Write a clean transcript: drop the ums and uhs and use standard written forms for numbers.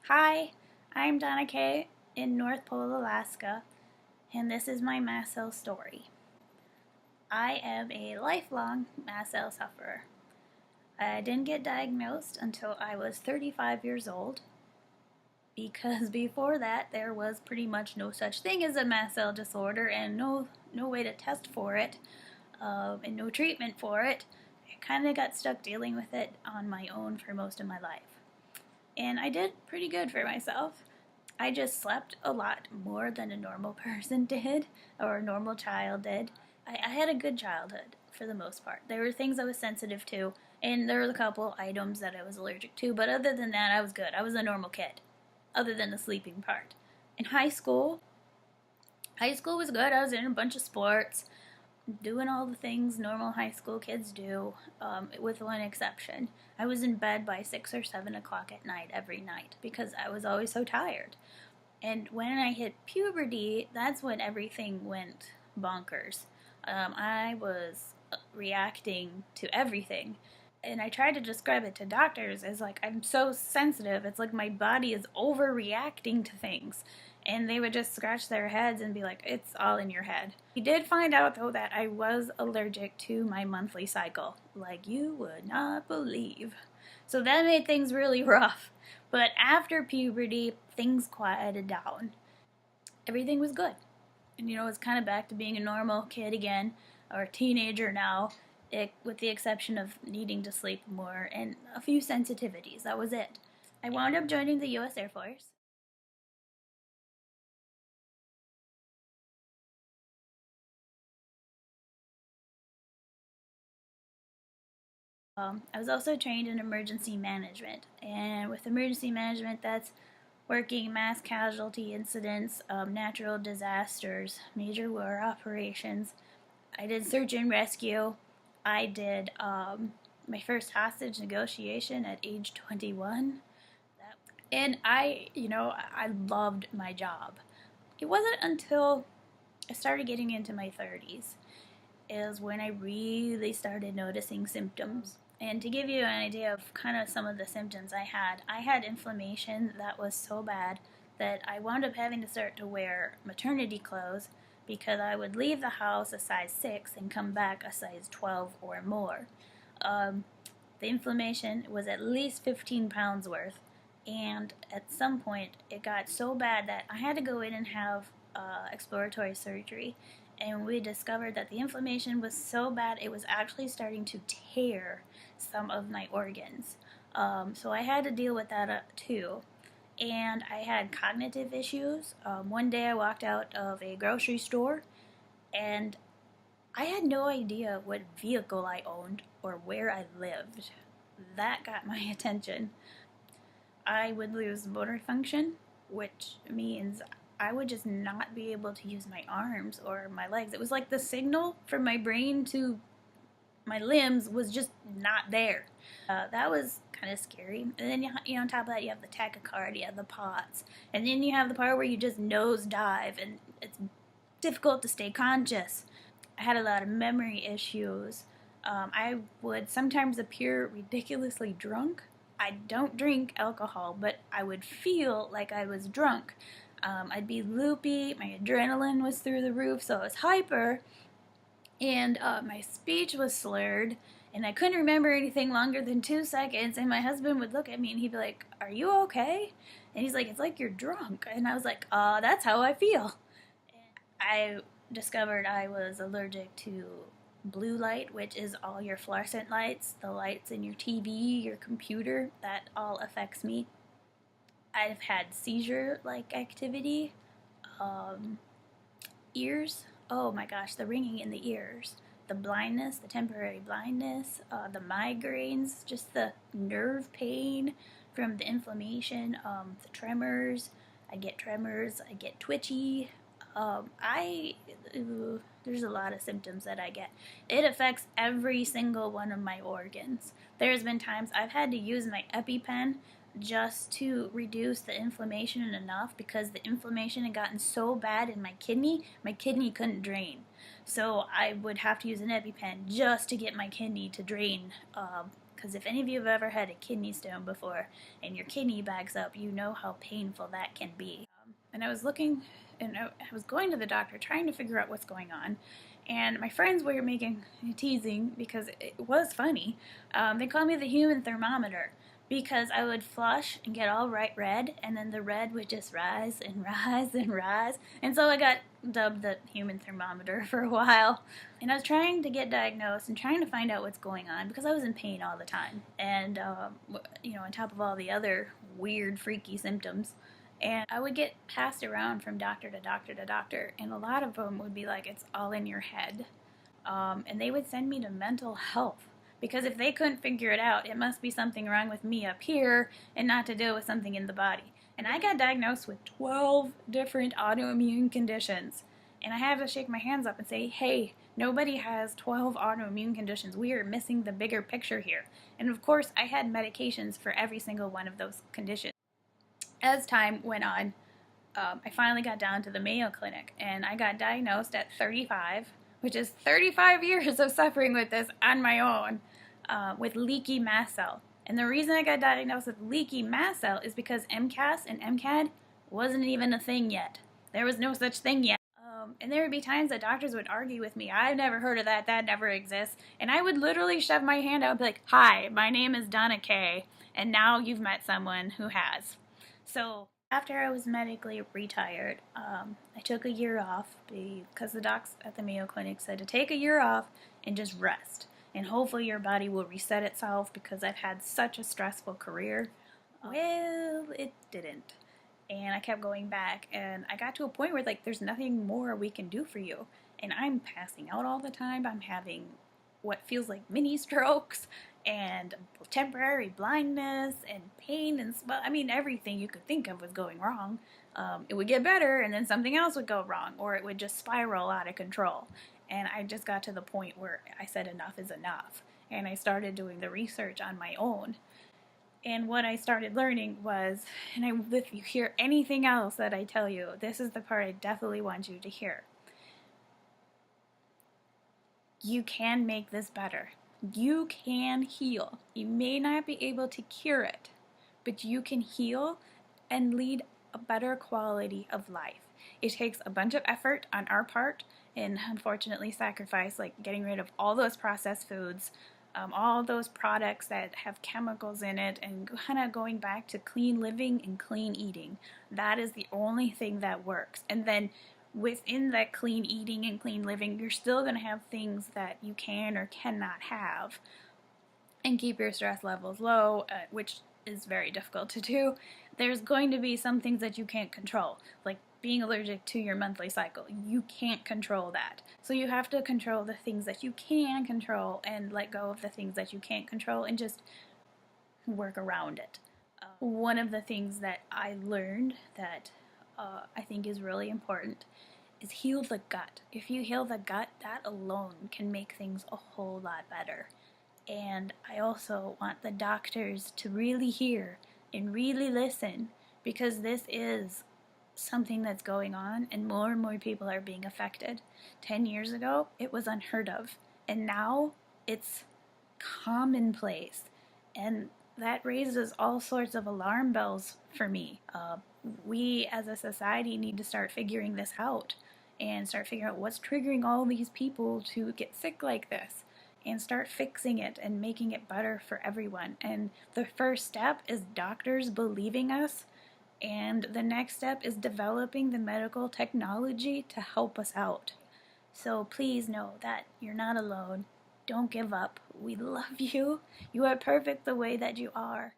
Hi, I'm Donna Kay in North Pole, Alaska, and this is my mast cell story. I am a lifelong mast cell sufferer. I didn't get diagnosed until I was 35 years old because before that there was pretty much no such thing as a mast cell disorder and no way to test for it and no treatment for it. I kind of got stuck dealing with it on my own for most of my life. And I did pretty good for myself. I just slept a lot more than a normal person did, or a normal child did. I had a good childhood for the most part. There were things I was sensitive to, and there were a couple items that I was allergic to, but other than that, I was good. I was a normal kid, other than the sleeping part. In high school was good. I was in a bunch of sports, doing all the things normal high school kids do, with one exception. I was in bed by 6 or 7 o'clock at night every night because I was always so tired. And when I hit puberty, that's when everything went bonkers. I was reacting to everything. And I tried to describe it to doctors as like, I'm so sensitive. It's like my body is overreacting to things. And they would just scratch their heads and be like, it's all in your head. We did find out, though, that I was allergic to my monthly cycle, like you would not believe. So that made things really rough. But after puberty, things quieted down. Everything was good. And it's kind of back to being a normal kid again, or a teenager now, with the exception of needing to sleep more and a few sensitivities. That was it. I wound up joining the U.S. Air Force. I was also trained in emergency management, and with emergency management, that's working mass casualty incidents, natural disasters, major war operations. I did search and rescue. I did my first hostage negotiation at age 21. And I loved my job. It wasn't until I started getting into my 30s is when I really started noticing symptoms. And to give you an idea of kind of some of the symptoms I had inflammation that was so bad that I wound up having to start to wear maternity clothes because I would leave the house a size 6 and come back a size 12 or more. The inflammation was at least 15 pounds worth, and at some point it got so bad that I had to go in and have exploratory surgery, and we discovered that the inflammation was so bad it was actually starting to tear some of my organs. So I had to deal with that too. And I had cognitive issues. One day I walked out of a grocery store and I had no idea what vehicle I owned or where I lived. That got my attention. I would lose motor function, which means I would just not be able to use my arms or my legs. It was like the signal from my brain to my limbs was just not there. That was kind of scary. And then, on top of that, you have the tachycardia, the POTS. And then you have the part where you just nosedive, and it's difficult to stay conscious. I had a lot of memory issues. I would sometimes appear ridiculously drunk. I don't drink alcohol, but I would feel like I was drunk. I'd be loopy, my adrenaline was through the roof, so I was hyper, and my speech was slurred, and I couldn't remember anything longer than 2 seconds, and my husband would look at me and he'd be like, "Are you okay?" And he's like, "It's like you're drunk." And I was like, "That's how I feel." I discovered I was allergic to blue light, which is all your fluorescent lights, the lights in your TV, your computer, that all affects me. I've had seizure-like activity, um, ears, oh my gosh, the ringing in the ears, the blindness, the temporary blindness, the migraines, just the nerve pain from the inflammation, the tremors. I get tremors, I get twitchy. There's a lot of symptoms that I get. It affects every single one of my organs. There's been times I've had to use my EpiPen just to reduce the inflammation enough because the inflammation had gotten so bad in my kidney couldn't drain. So I would have to use an EpiPen just to get my kidney to drain, because if any of you have ever had a kidney stone before and your kidney bags up, you know how painful that can be. And I was looking, and I was going to the doctor trying to figure out what's going on. And my friends were teasing because it was funny. They called me the human thermometer because I would flush and get all bright red, and then the red would just rise and rise and rise. And so I got dubbed the human thermometer for a while. And I was trying to get diagnosed and trying to find out what's going on because I was in pain all the time. And, on top of all the other weird, freaky symptoms. And I would get passed around from doctor to doctor to doctor, and a lot of them would be like, it's all in your head. And they would send me to mental health, because if they couldn't figure it out, it must be something wrong with me up here and not to deal with something in the body. And I got diagnosed with 12 different autoimmune conditions. And I have to shake my hands up and say, hey, nobody has 12 autoimmune conditions. We are missing the bigger picture here. And of course, I had medications for every single one of those conditions. As time went on, I finally got down to the Mayo Clinic, and I got diagnosed at 35, which is 35 years of suffering with this on my own, with leaky mast cell. And the reason I got diagnosed with leaky mast cell is because MCAS and MCAD wasn't even a thing yet. There was no such thing yet. And there would be times that doctors would argue with me, I've never heard of that, that never exists. And I would literally shove my hand out and be like, hi, my name is Donna Kay, and now you've met someone who has. So after I was medically retired, I took a year off because the docs at the Mayo Clinic said to take a year off and just rest. And hopefully your body will reset itself, because I've had such a stressful career. Well, it didn't. And I kept going back, and I got to a point where there's nothing more we can do for you. And I'm passing out all the time. I'm having what feels like mini strokes and temporary blindness and pain and everything you could think of was going wrong. It would get better, and then something else would go wrong, or it would just spiral out of control. And I just got to the point where I said enough is enough, and I started doing the research on my own. And what I started learning was, if you hear anything else that I tell you, this is the part I definitely want you to hear. You can make this better. You can heal. You may not be able to cure it, but you can heal and lead a better quality of life. It takes a bunch of effort on our part, and unfortunately sacrifice, like getting rid of all those processed foods, all those products that have chemicals in it, and kind of going back to clean living and clean eating. That is the only thing that works. And then within that clean eating and clean living, you're still going to have things that you can or cannot have, and keep your stress levels low, which is very difficult to do. There's going to be some things that you can't control, like being allergic to your monthly cycle. You can't control that. So you have to control the things that you can control and let go of the things that you can't control and just work around it. One of the things that I learned that I think is really important is heal the gut. If you heal the gut, that alone can make things a whole lot better. And I also want the doctors to really hear and really listen, because this is something that's going on and more people are being affected. 10 years ago, it was unheard of, and now it's commonplace, and that raises all sorts of alarm bells for me. We as a society need to start figuring this out and start figuring out what's triggering all these people to get sick like this, and start fixing it and making it better for everyone. And the first step is doctors believing us, and the next step is developing the medical technology to help us out. So please know that you're not alone. Don't give up. We love you. You are perfect the way that you are.